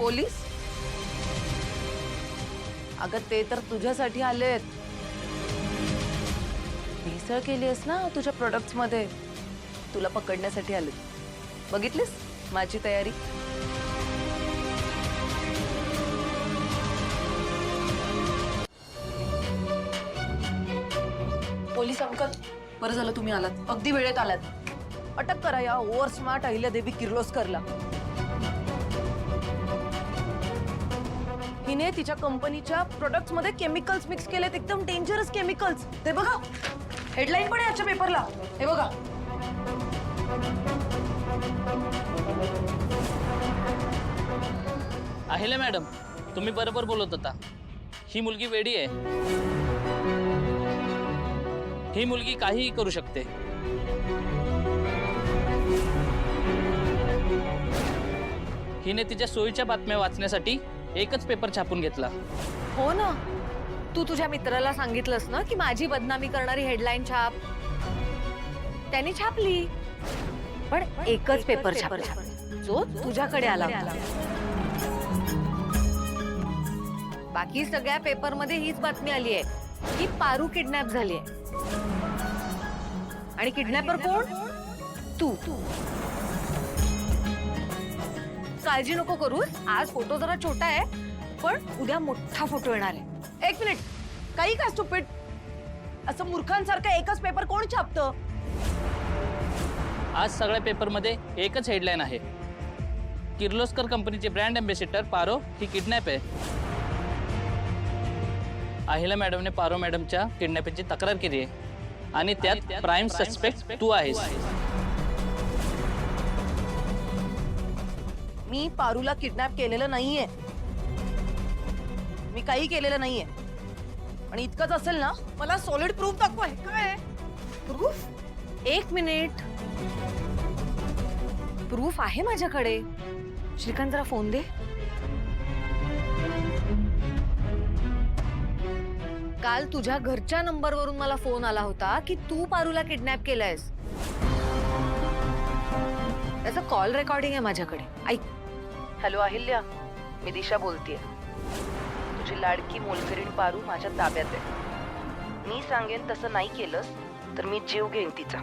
Police? अगं ते तर तुझ्यासाठी आलेत. भेसळ केलीस ना तुझ्या प्रोडक्ट्स मध्ये, तुला पकडण्यासाठी आलेत. बघितलीस माझी तयारी? पोलीस अंकल, बरं झालं तुम्ही आलात. अगदी वेळेत आलात. अटक करा या ओव्हर स्मार्ट अहिल्यादेवी किर्लोस्करला. हिने तिच्या कंपनीच्या प्रोडक्ट्स मध्ये केमिकल्स मिक्स केलेत, एकदम डेंजरस केमिकल्स. ते बघा, हेडलाईन पण आहे आजच्या पेपरला. हे बघा. अहिल्या मॅडम, तुम्ही बरोबर बोलत होता. ही मुलगी वेडी आहे. ही मुलगी काहीही करू शकते. हिने तिच्या सोयीच्या बातम्या वाचण्यासाठी एकच पेपर छापून घेतला. हो ना, तू तुझ्या मित्राला सांगितलंस ना की माझी बदनामी करणारी हेडलाईन छाप. त्यांनी छापली, पण एकच पेपर छापला जो तुझ्याकडे आला. बाकी सगळ्या पेपर मध्ये हीच बातमी आली आहे की पारू किडनॅप झाली आहे. आणि किडनॅपर कोण? तू. काळजी नको करूस. आज फोटो जरा छोटा आहे, पण उद्या मोठा फोटो येणार आहे. एक मिनिट, काही काय स्टुपिड, असं मूर्खांसारखं एकच पेपर कोण छापतं? आज सगळ्या पेपरमध्ये एकच हेडलाईन आहे. किर्लोस्कर कंपनीचे ब्रँड अँबॅसेडर पारो ही किडनॅप आहे. अहिल्या मॅडमने पारो मॅडमच्या किडनॅपिंगची तक्रार केली आहे आणि त्यात प्राइम सस्पेक्ट तू आहेस. मी पारूला किडनॅप केलेलं नाहीये. मी काही केलेलं नाहीये. आणि इतकंच असेल ना, मला सॉलिड प्रूफ दाखवा. काय प्रूफ? एक मिनिट, प्रूफ आहे माझ्याकडे. श्रीकांत, जरा फोन दे. काल तुझ्या घरच्या नंबरवरून मला फोन आला होता की तू पारूला किडनॅप केलंयस. त्याचं कॉल रेकॉर्डिंग आहे माझ्याकडे. ऐक. हॅलो अहिल्या, मी दिशा बोलतेय. तुझी लाडकी मोलकरीण पारू माझ्या ताब्यात आहे. मी सांगेन तसं नाही केलंस तर मी जीव घेईन तिचा.